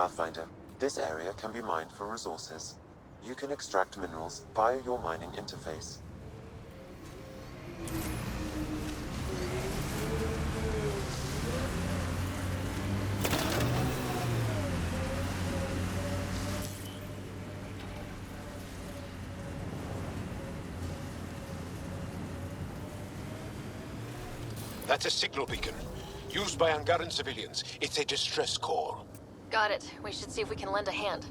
Pathfinder. This area can be mined for resources. You can extract minerals via your mining interface. That's a signal beacon, used by Angaran civilians. It's a distress call. Got it. We should see if we can lend a hand.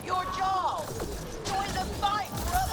Your job! Join the fight, brother!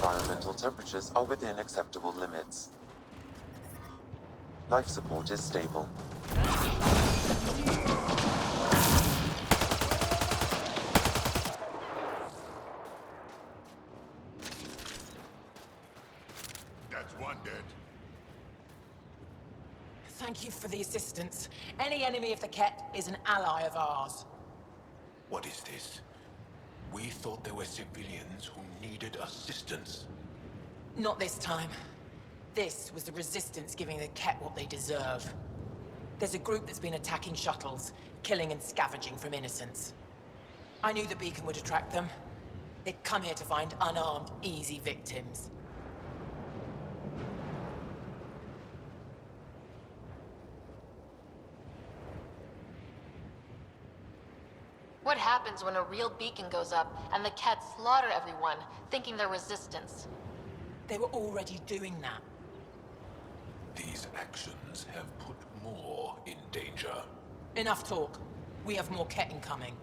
Environmental temperatures are within acceptable limits. Life support is stable. That's one dead. Thank you for the assistance. Any enemy of the Ket is an ally of ours. What is this? We thought there were civilians who needed assistance. Not this time. This was the Resistance giving the Ket what they deserve. There's a group that's been attacking shuttles, killing and scavenging from innocents. I knew the beacon would attract them. They'd come here to find unarmed, easy victims. What happens when a real beacon goes up and the Ket slaughter everyone, thinking they're resistance? They were already doing that. These actions have put more in danger. Enough talk. We have more Ket incoming.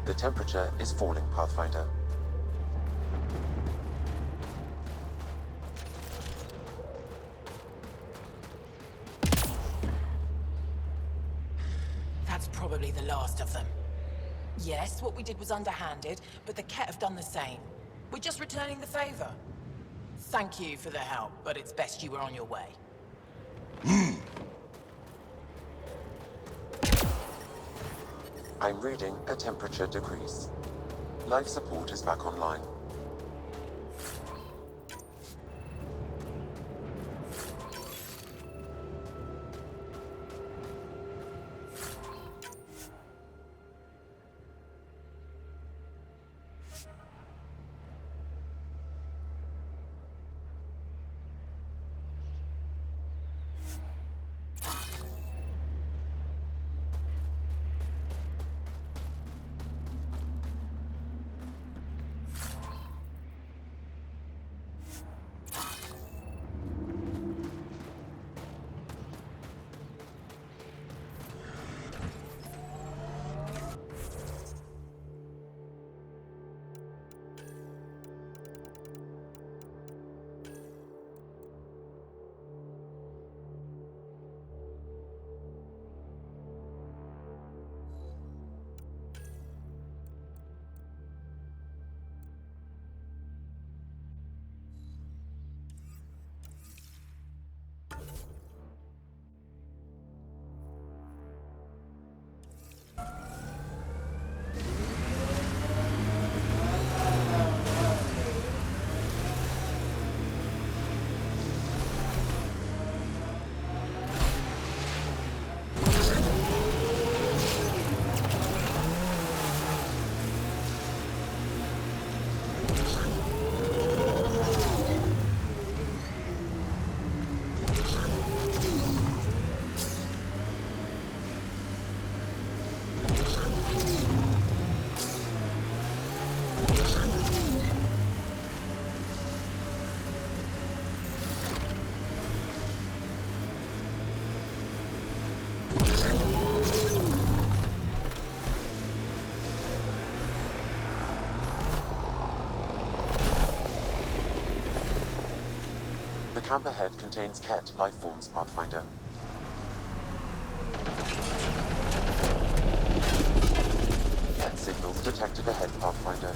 The temperature is falling, Pathfinder. probably the last of them. Yes, what we did was underhanded, but the Ket have done the same. We're just returning the favor. Thank you for the help, but it's best you were on your way. I'm reading a temperature decrease. Life support is back online. The camp ahead contains Ket lifeforms, Pathfinder. Ket signals detected ahead, Pathfinder.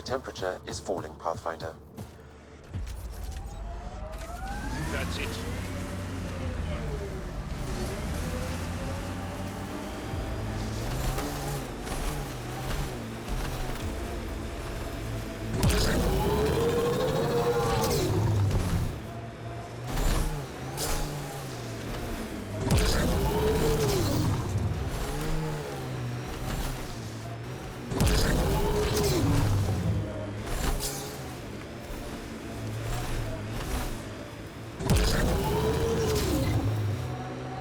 temperature is falling, Pathfinder. That's it.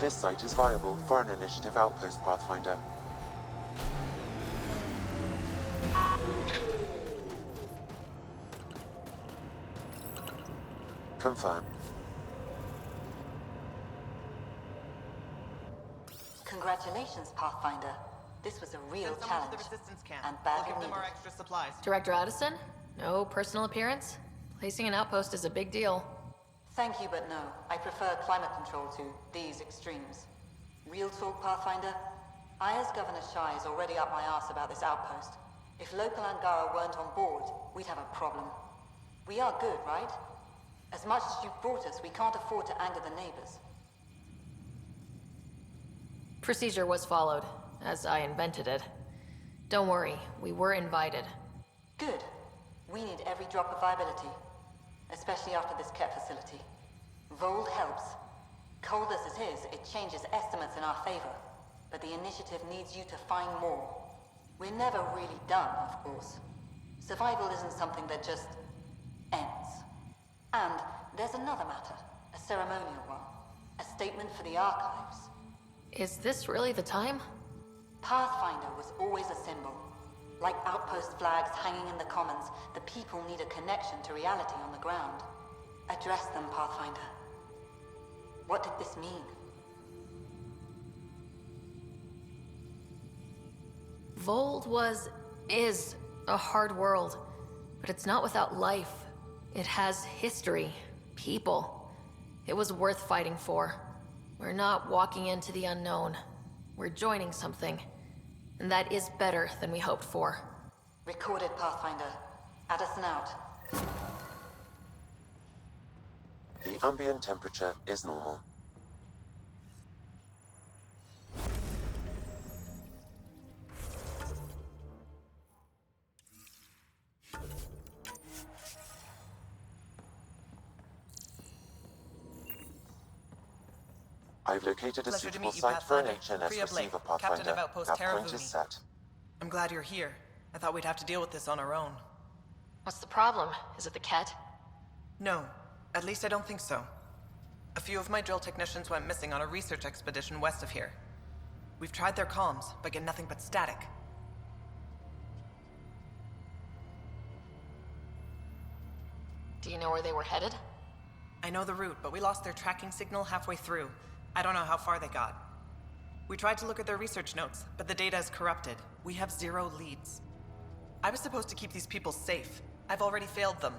This site is viable for an initiative outpost, Pathfinder. Confirm. Congratulations, Pathfinder. This was a real Send someone challenge. to the resistance camp. And We'll badly give them our needed. extra supplies. Director Addison? No personal appearance? Placing an outpost is a big deal. Thank you, but no. I prefer climate control to these extremes. Real talk, Pathfinder? I, as Governor Shai, is already up my arse about this outpost. If local Angara weren't on board, we'd have a problem. We are good, right? As much as you've brought us, we can't afford to anger the neighbors. Procedure was followed, as I invented it. Don't worry, we were invited. Good. We need every drop of viability. Especially after this Ket facility. Voeld helps. Cold as it is, it changes estimates in our favor. But the initiative needs you to find more. We're never really done, of course. Survival isn't something that just ends. And there's another matter, a ceremonial one. A statement for the archives. Is this really the time? Pathfinder was always a symbol. Like outpost flags hanging in the commons, the people need a connection to reality on the ground. Address them, Pathfinder. What did this mean? Voeld is a hard world, but it's not without life. It has history, people. It was worth fighting for. We're not walking into the unknown. We're joining something. And that is better than we hoped for. Recorded, Pathfinder. Addison out. The ambient temperature is normal. I've located a Pleasure to suitable meet you, site for an Pathfinder. HNS Priya Blake, receiver, Captain Pathfinder. of Outpost That Terra point is Vumi. set. I'm glad you're here. I thought we'd have to deal with this on our own. What's the problem? Is it the Ket? No, at least I don't think so. A few of my drill technicians went missing on a research expedition west of here. We've tried their comms, but get nothing but static. Do you know where they were headed? I know the route, but we lost their tracking signal halfway through. I don't know how far they got. We tried to look at their research notes, but the data is corrupted. We have 0 leads. I was supposed to keep these people safe. I've already failed them.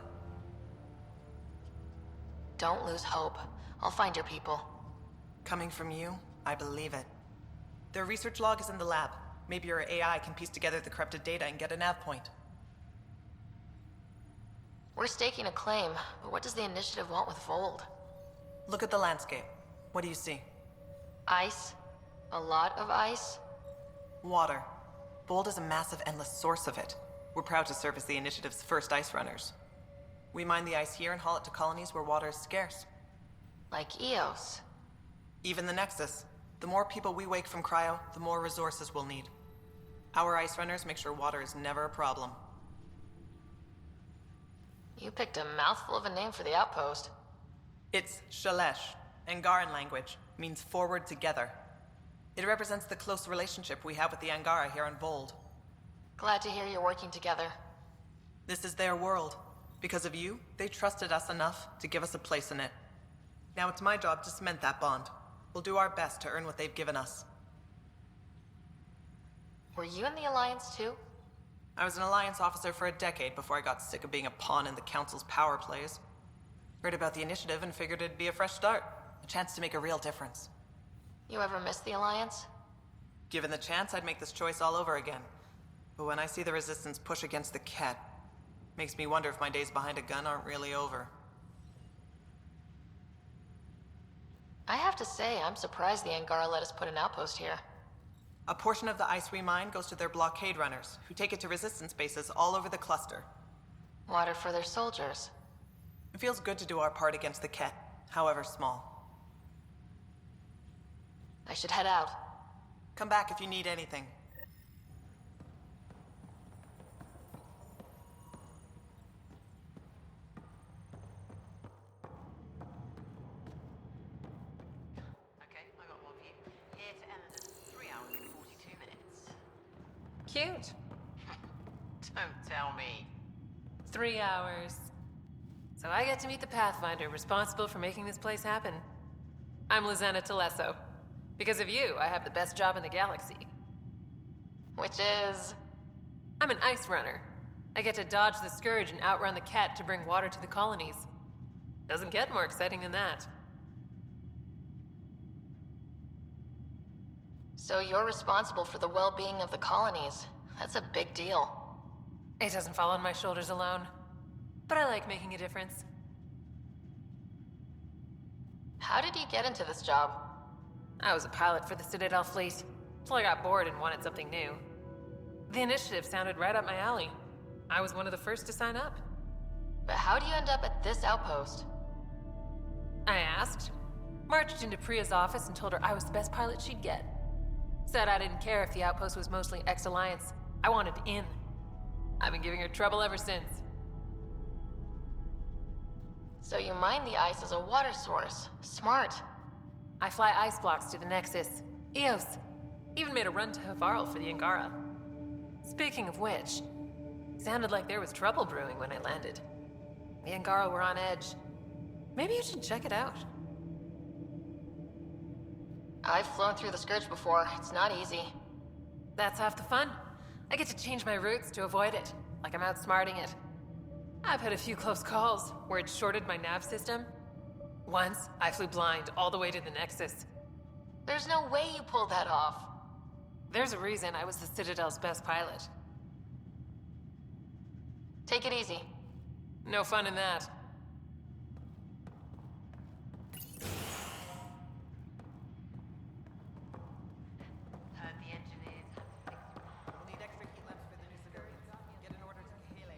Don't lose hope. I'll find your people. Coming from you, I believe it. Their research log is in the lab. Maybe your AI can piece together the corrupted data and get a nav point. We're staking a claim, but what does the initiative want with Voeld? Look at the landscape. What do you see? Ice? A lot of ice? Water. Voeld is a massive, endless source of it. We're proud to serve as the initiative's first ice runners. We mine the ice here and haul it to colonies where water is scarce. Like Eos. Even the Nexus. The more people we wake from cryo, the more resources we'll need. Our ice runners make sure water is never a problem. You picked a mouthful of a name for the outpost. It's Shalesh, Angaran language, means forward together. It represents the close relationship we have with the Angara here on Voeld. Glad to hear you're working together. This is their world. Because of you, they trusted us enough to give us a place in it. Now it's my job to cement that bond. We'll do our best to earn what they've given us. Were you in the Alliance too? I was an Alliance officer for a decade before I got sick of being a pawn in the Council's power plays. Heard about the initiative and figured it'd be a fresh start. A chance to make a real difference. You ever miss the Alliance? Given the chance, I'd make this choice all over again. But when I see the Resistance push against the Ket, Makes me wonder if my days behind a gun aren't really over. I have to say, I'm surprised the Angara let us put an outpost here. A portion of the ice we mine goes to their blockade runners, who take it to resistance bases all over the cluster. Water for their soldiers. It feels good to do our part against the Ket, however small. I should head out. Come back if you need anything. Okay, I got one for you. Here to Emmons, 3 hours and 42 minutes. Cute. Don't tell me. 3 hours. So I get to meet the Pathfinder responsible for making this place happen. I'm Lizanna Telesso. Because of you, I have the best job in the galaxy. Which is... I'm an ice runner. I get to dodge the Scourge and outrun the Ket to bring water to the colonies. Doesn't get more exciting than that. So you're responsible for the well-being of the colonies. That's a big deal. It doesn't fall on my shoulders alone. But I like making a difference. How did you get into this job? I was a pilot for the Citadel fleet, till I got bored and wanted something new. The initiative sounded right up my alley. I was one of the first to sign up. But how do you end up at this outpost? I asked, marched into Priya's office and told her I was the best pilot she'd get. Said I didn't care if the outpost was mostly ex-Alliance. I wanted in. I've been giving her trouble ever since. So you mine the ice as a water source. Smart. I fly ice blocks to the Nexus. Eos. Even made a run to Havarl for the Angara. Speaking of which, sounded like there was trouble brewing when I landed. The Angara were on edge. Maybe you should check it out. I've flown through the Scourge before. It's not easy. That's half the fun. I get to change my routes to avoid it, like I'm outsmarting it. I've had a few close calls where it shorted my nav system. Once, I flew blind all the way to the Nexus. There's no way you pulled that off. There's a reason I was the Citadel's best pilot. Take it easy. No fun in that. Heard the engineers have to fix. We'll need extra heat lamps for the new civilians. Get an order to Kahele.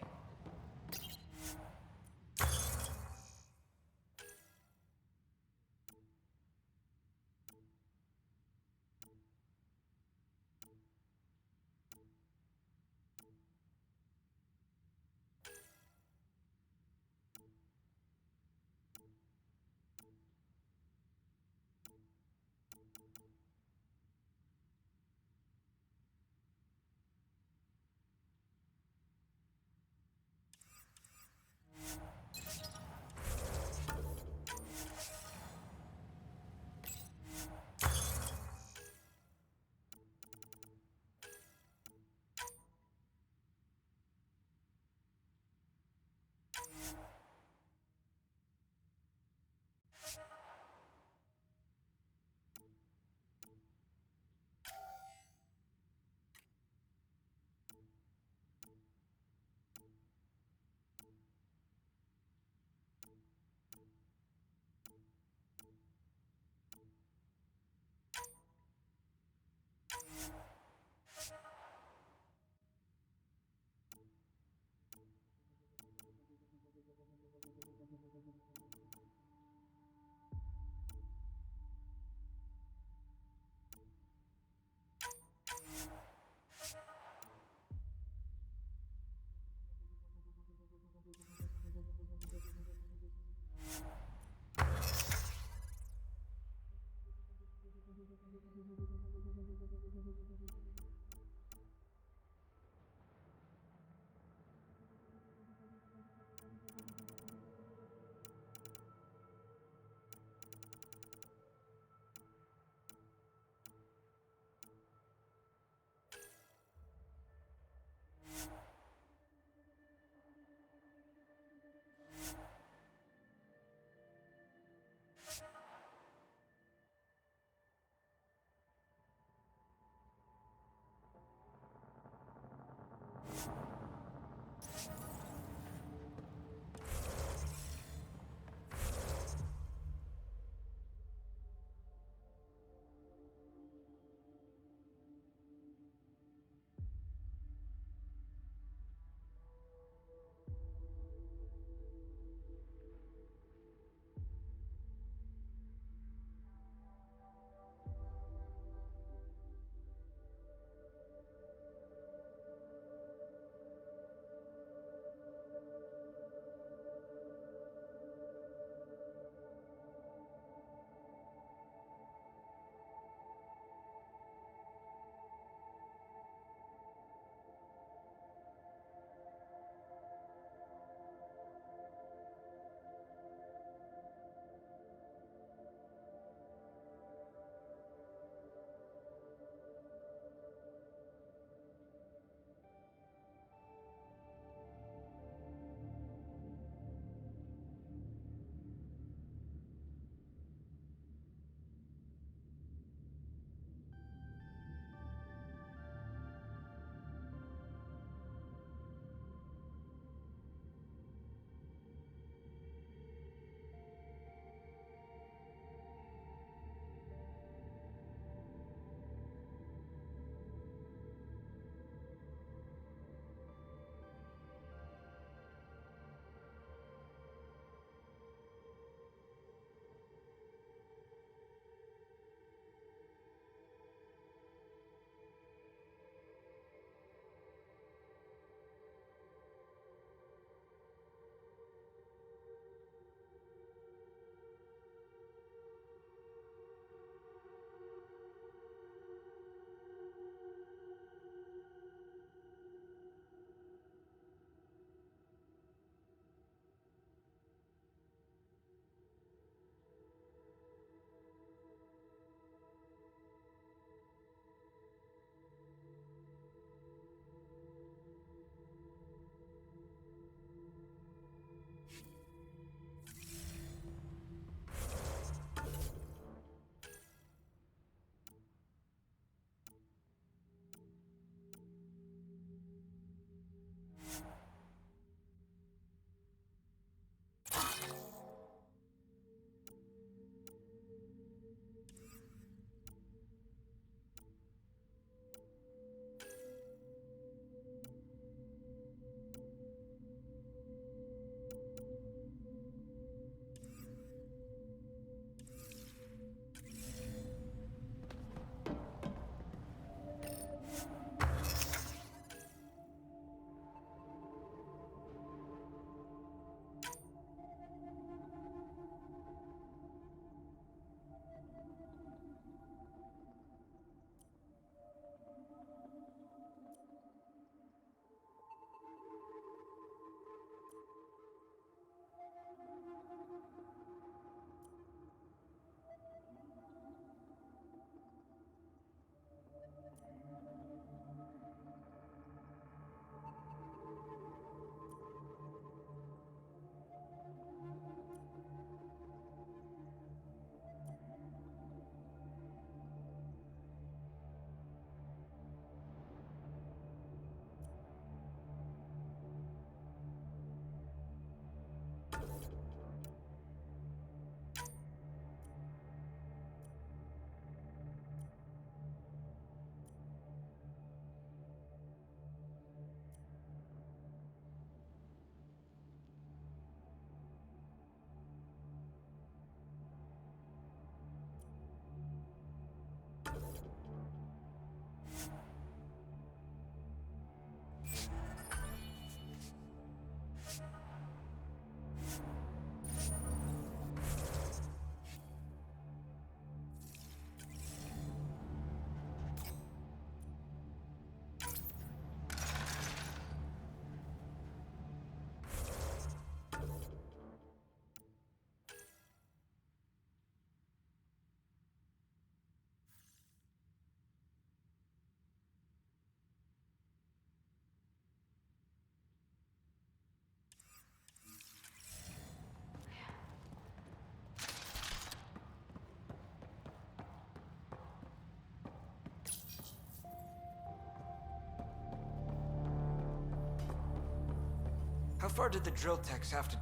How far did the drill techs have to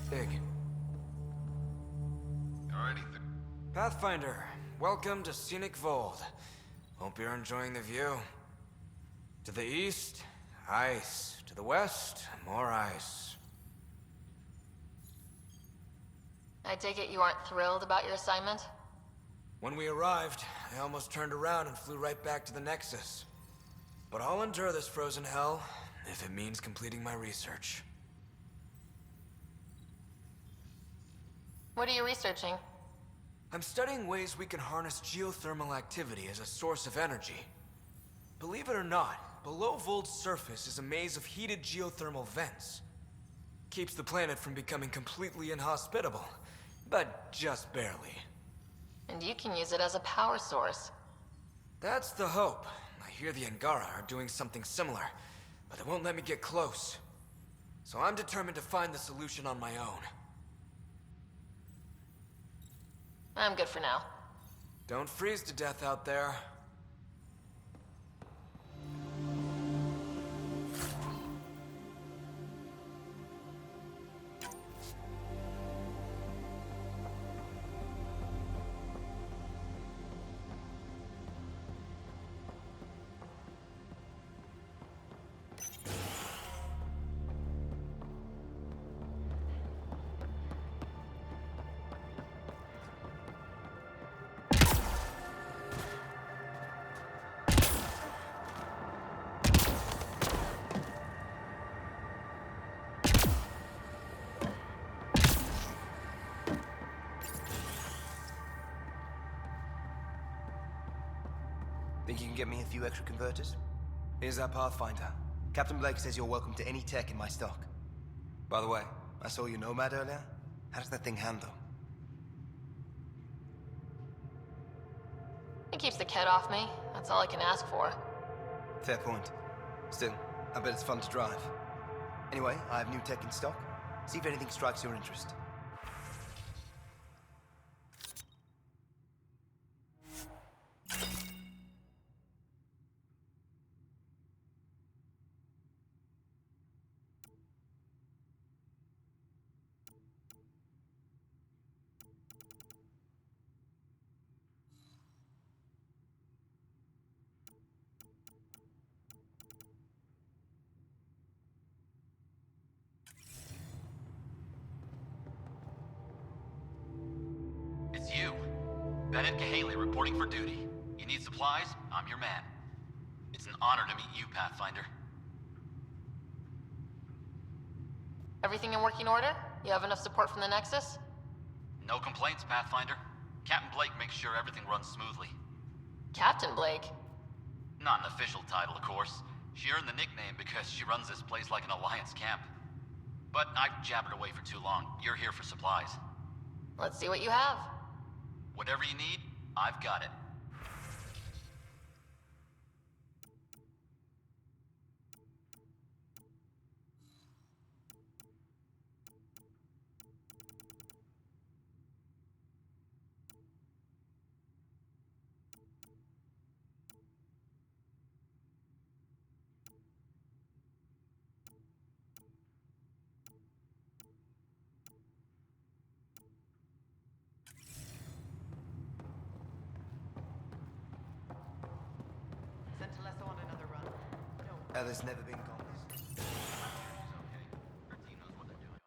dig? Alrighty. Pathfinder, welcome to scenic Voeld. Hope you're enjoying the view. To the east, ice. To the west, more ice. I take it you aren't thrilled about your assignment? When we arrived, I almost turned around and flew right back to the Nexus. But I'll endure this frozen hell if it means completing my research. What are you researching? I'm studying ways we can harness geothermal activity as a source of energy. Believe it or not, below Voeld's surface is a maze of heated geothermal vents. Keeps the planet from becoming completely inhospitable, but just barely. And you can use it as a power source. That's the hope. I hear the Angara are doing something similar, but they won't let me get close. So I'm determined to find the solution on my own. I'm good for now. Don't freeze to death out there. Think you can get me a few extra converters? Here's our Pathfinder. Captain Blake says you're welcome to any tech in my stock. By the way, I saw your Nomad earlier. How does that thing handle? It keeps the cat off me. That's all I can ask for. Fair point. Still, I bet it's fun to drive. Anyway, I have new tech in stock. See if anything strikes your interest. It's you. Bennett Cahaley reporting for duty. You need supplies? I'm your man. It's an honor to meet you, Pathfinder. Everything in working order? You have enough support from the Nexus? No complaints, Pathfinder. Captain Blake makes sure everything runs smoothly. Captain Blake? Not an official title, of course. She earned the nickname because she runs this place like an Alliance camp. But I've jabbered away for too long. You're here for supplies. Let's see what you have. Whatever you need, I've got it. There's never been combat. Her team knows what they're doing.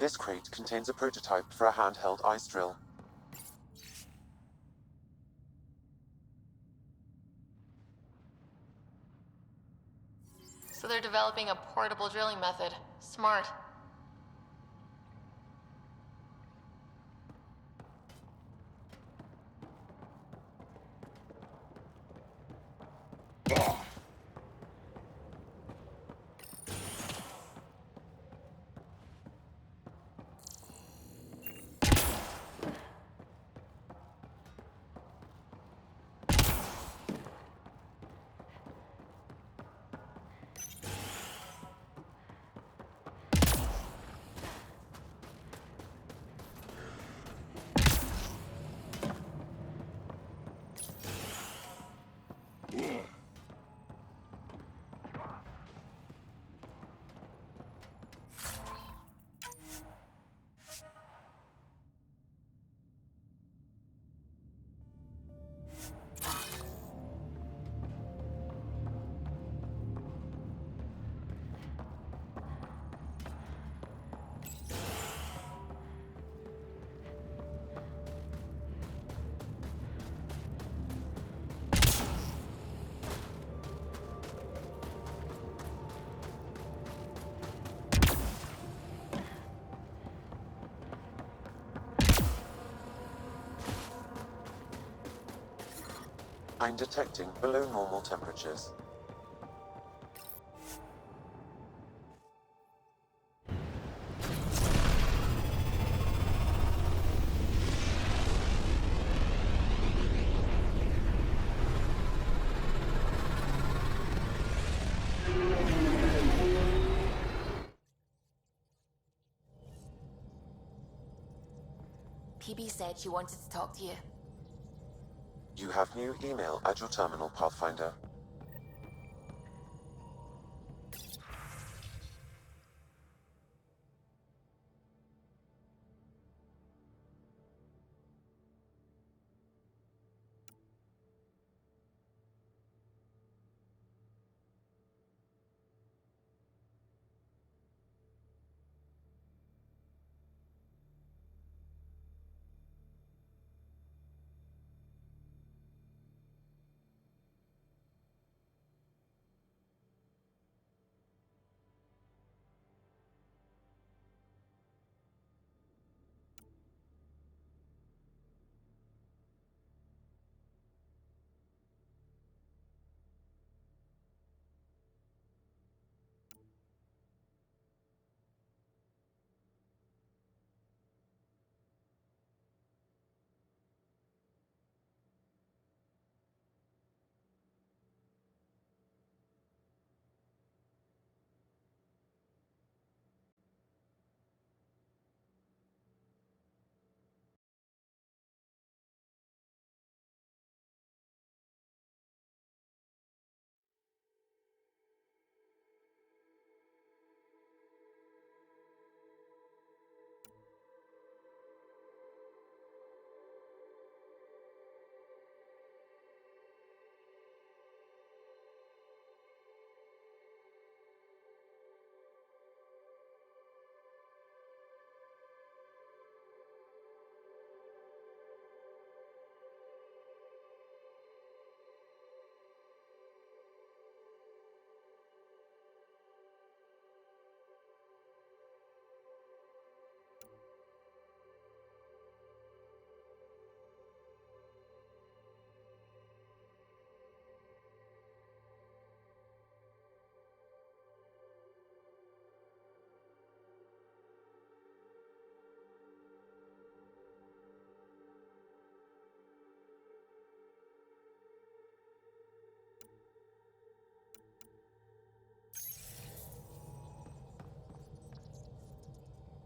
This crate contains a prototype for a handheld ice drill. So they're developing a portable drilling method. Smart. I'm detecting below normal temperatures. PB said she wanted to talk to you. You have new email at your terminal, Pathfinder.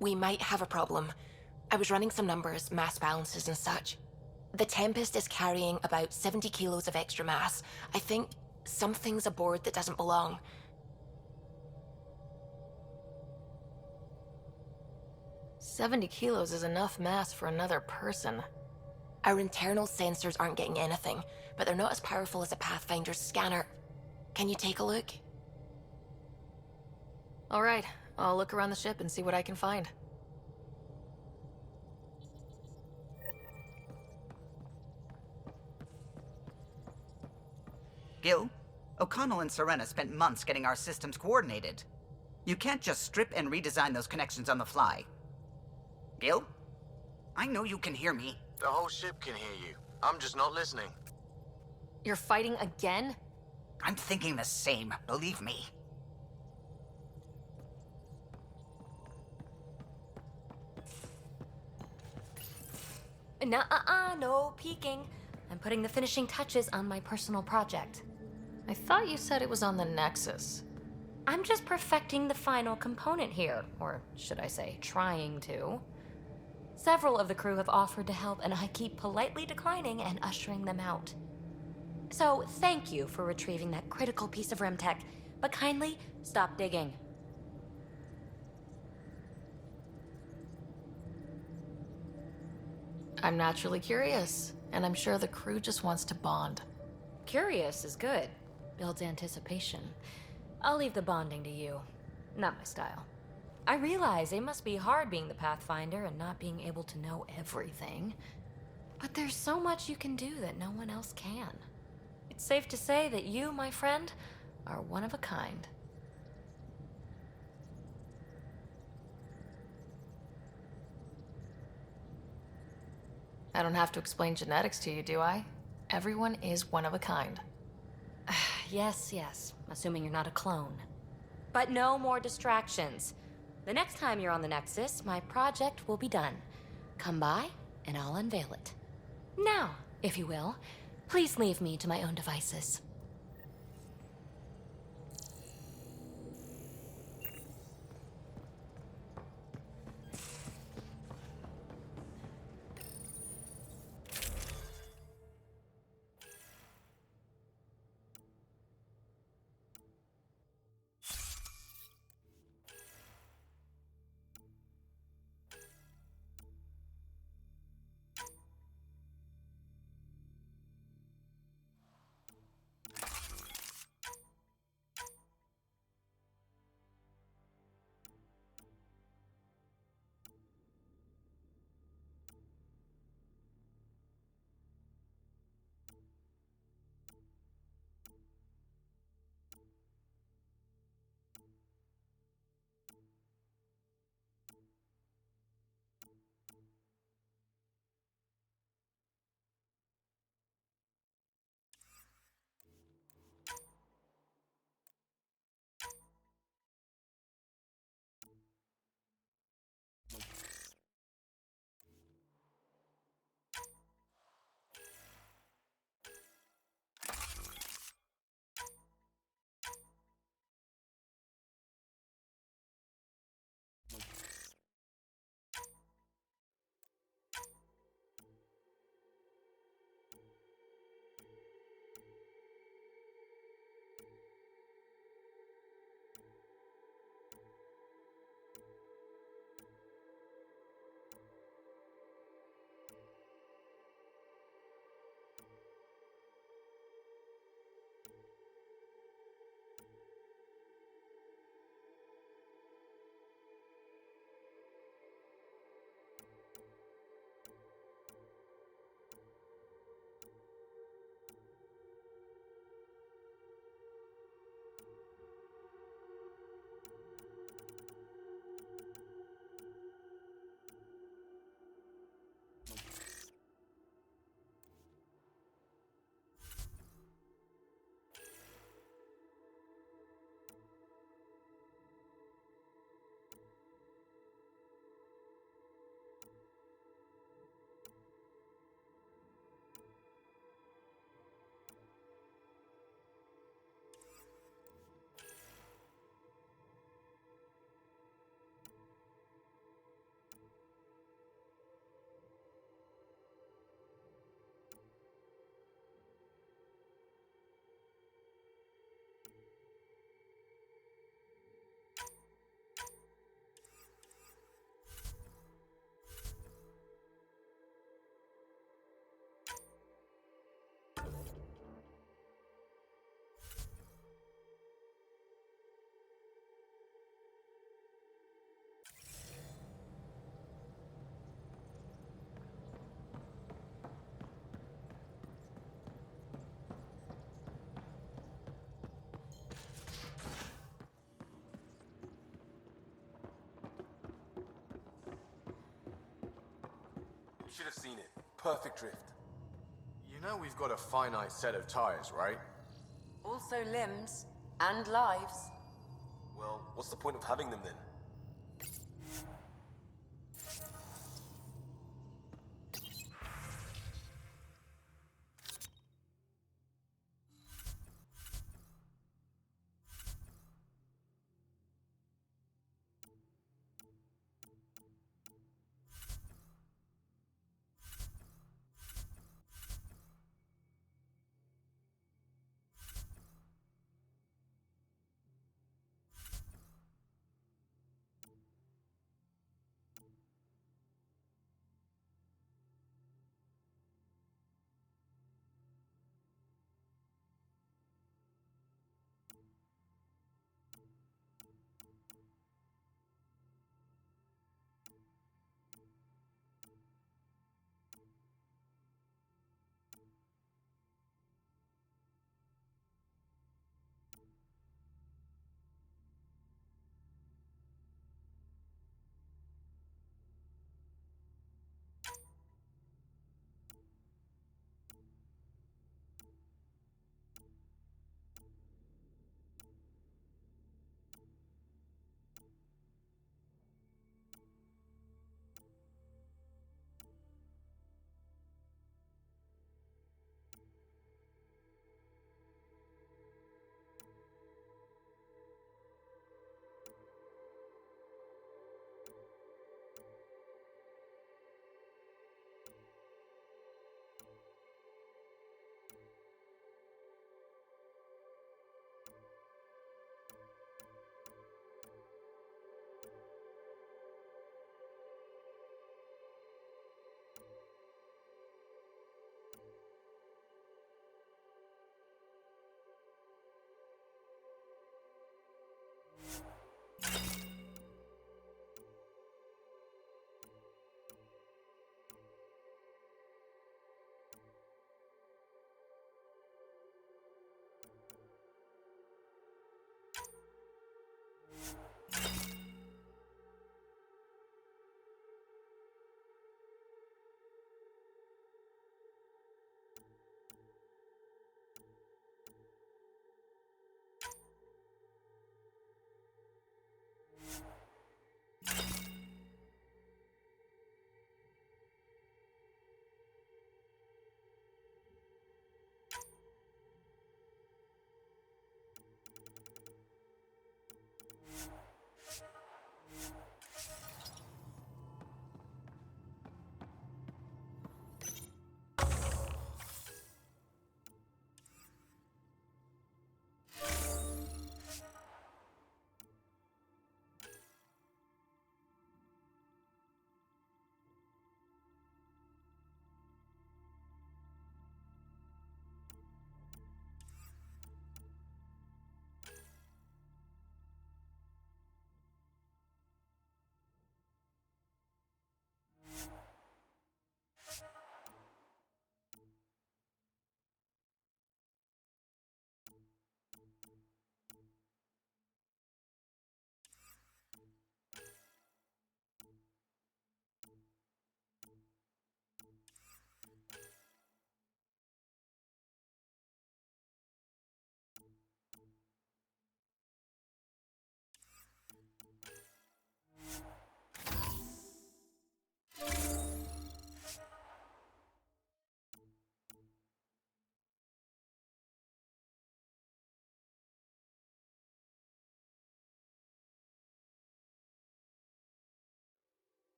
We might have a problem. I was running some numbers, mass balances and such. The Tempest is carrying about 70 kilos of extra mass. I think something's aboard that doesn't belong. 70 kilos is enough mass for another person. Our internal sensors aren't getting anything, but they're not as powerful as a Pathfinder's scanner. Can you take a look? All right, I'll look around the ship and see what I can find. Gil, O'Connell and Serena spent months getting our systems coordinated. You can't just strip and redesign those connections on the fly. Gil? I know you can hear me. The whole ship can hear you. I'm just not listening. You're fighting again? I'm thinking the same, believe me. Nuh-uh, no peeking. I'm putting the finishing touches on my personal project. I thought you said it was on the Nexus. I'm just perfecting the final component here, or should I say, trying to. Several of the crew have offered to help, and I keep politely declining and ushering them out. So, thank you for retrieving that critical piece of Remtech, but kindly stop digging. I'm naturally curious, and I'm sure the crew just wants to bond. Curious is good. Builds anticipation. I'll leave the bonding to you. Not my style. I realize it must be hard being the Pathfinder and not being able to know everything. But there's so much you can do that no one else can. It's safe to say that you, my friend, are one of a kind. I don't have to explain genetics to you, do I? Everyone is one of a kind. Yes, assuming you're not a clone. But no more distractions. The next time you're on the Nexus, my project will be done. Come by, and I'll unveil it. Now, if you will, please leave me to my own devices. should have seen it. Perfect drift. You know we've got a finite set of tires, right? Also limbs and lives. Well, what's the point of having them then?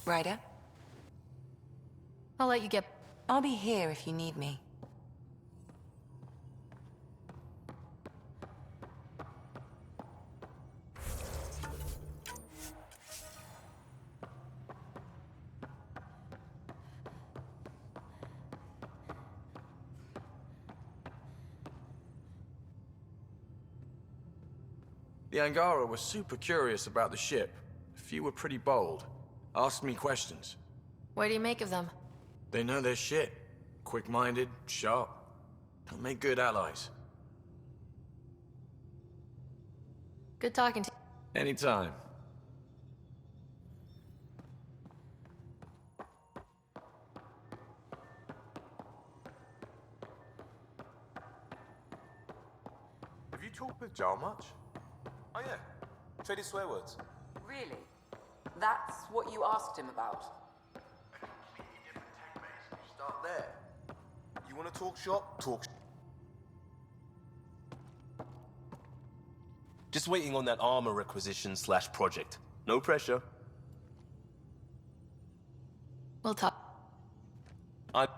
Ryder? I'll let you get... I'll be here if you need me. The Angara were super curious about the ship. A few were pretty bold. Asked me questions. What do you make of them? They know their shit. Quick-minded, sharp. They'll make good allies. Good talking to you. Anytime. Have you talked with Jar much? Oh yeah, traded swear words. Really? That's what you asked him about? Start there. You want to talk shop? Talk. Just waiting on that armor requisition / project. No pressure. We'll talk. I.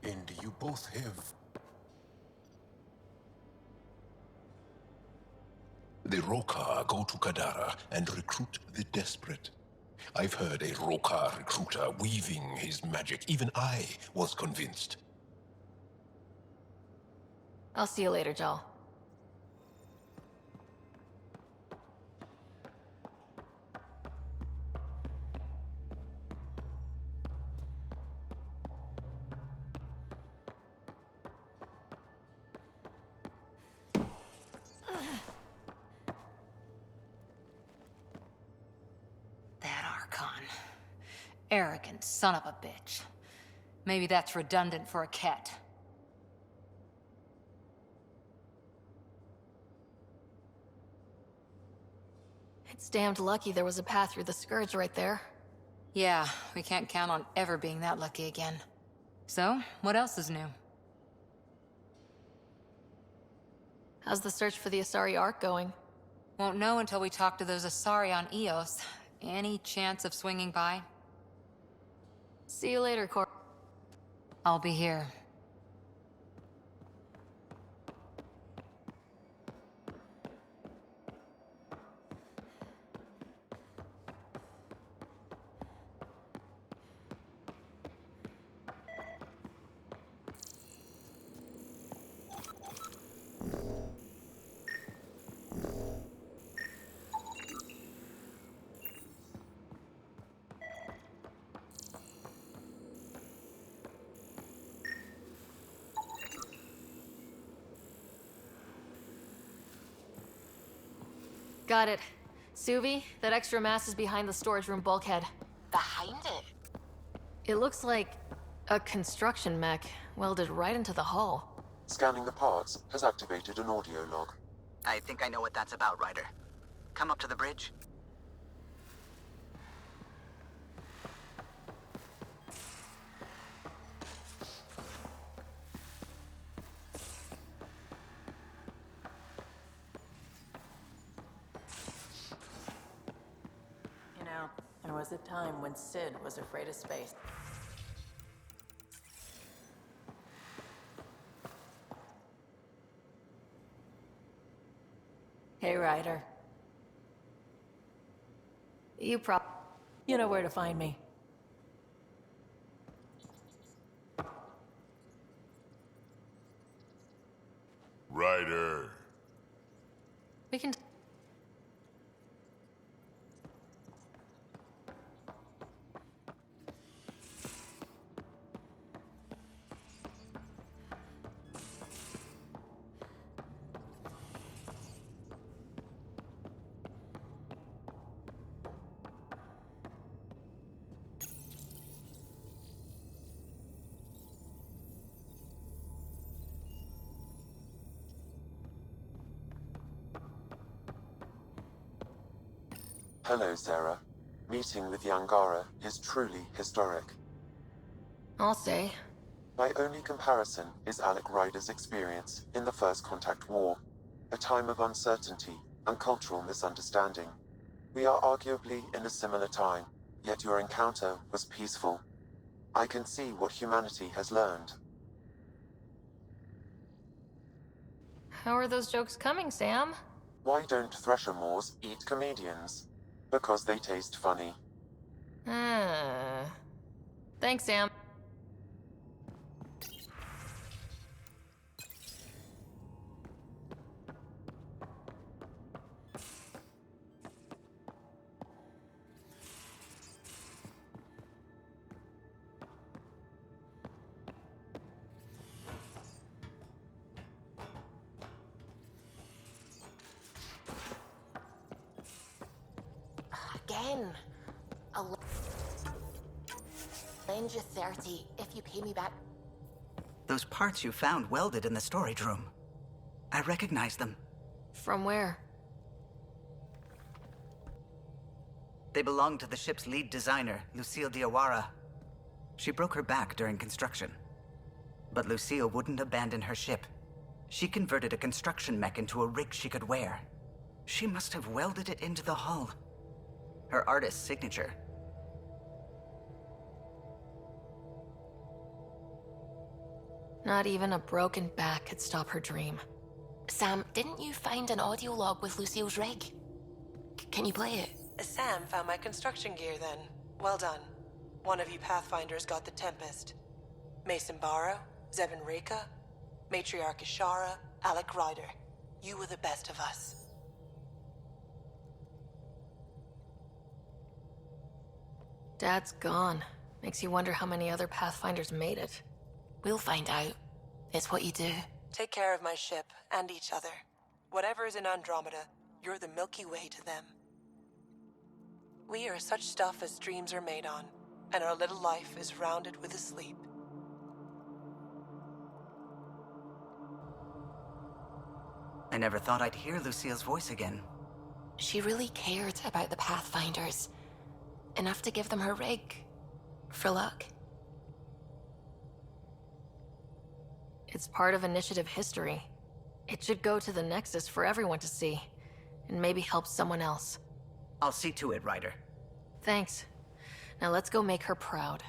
And you both have... The Rokar go to Kadara and recruit the desperate. I've heard a Rokar recruiter weaving his magic. Even I was convinced. I'll see you later, Jal. Arrogant son of a bitch. Maybe that's redundant for a cat. It's damned lucky there was a path through the Scourge right there. Yeah, we can't count on ever being that lucky again. So, what else is new? How's the search for the Asari Ark going? Won't know until we talk to those Asari on Eos. Any chance of swinging by? See you later, Cor. I'll be here. Got it. Suvi, that extra mass is behind the storage room bulkhead. Behind it? It looks like a construction mech welded right into the hull. Scanning the parts has activated an audio log. I think I know what that's about, Ryder. Come up to the bridge. You know, there was a time when Sid was afraid of space. Hey, Ryder. You know where to find me. Ryder. We can... Hello, Sarah. Meeting with the Angara is truly historic. I'll say. My only comparison is Alec Ryder's experience in the First Contact War, a time of uncertainty and cultural misunderstanding. We are arguably in a similar time, yet your encounter was peaceful. I can see what humanity has learned. How are those jokes coming, Sam? Why don't Thresher Moors eat comedians? Because they taste funny. Thanks, Sam. Again. I'll lend you 30 if you pay me back. Those parts you found welded in the storage room. I recognize them. From where? They belong to the ship's lead designer, Lucille Diawara. She broke her back during construction. But Lucille wouldn't abandon her ship. She converted a construction mech into a rig she could wear. She must have welded it into the hull. Her artist's signature. Not even a broken back could stop her dream. Sam, didn't you find an audio log with Lucille's rig? Can you play it? Sam found my construction gear then. Well done. One of you Pathfinders got the Tempest. Mason Barrow, Zevin Reka, Matriarch Ishara, Alec Ryder. You were the best of us. Dad's gone. Makes you wonder how many other Pathfinders made it. We'll find out. It's what you do. Take care of my ship and each other. Whatever is in Andromeda, you're the Milky Way to them. We are such stuff as dreams are made on, and our little life is rounded with a sleep. I never thought I'd hear Lucille's voice again. She really cared about the Pathfinders. Enough to give them her rig. For luck. It's part of Initiative history. It should go to the Nexus for everyone to see, and maybe help someone else. I'll see to it, Ryder. Thanks. Now let's go make her proud.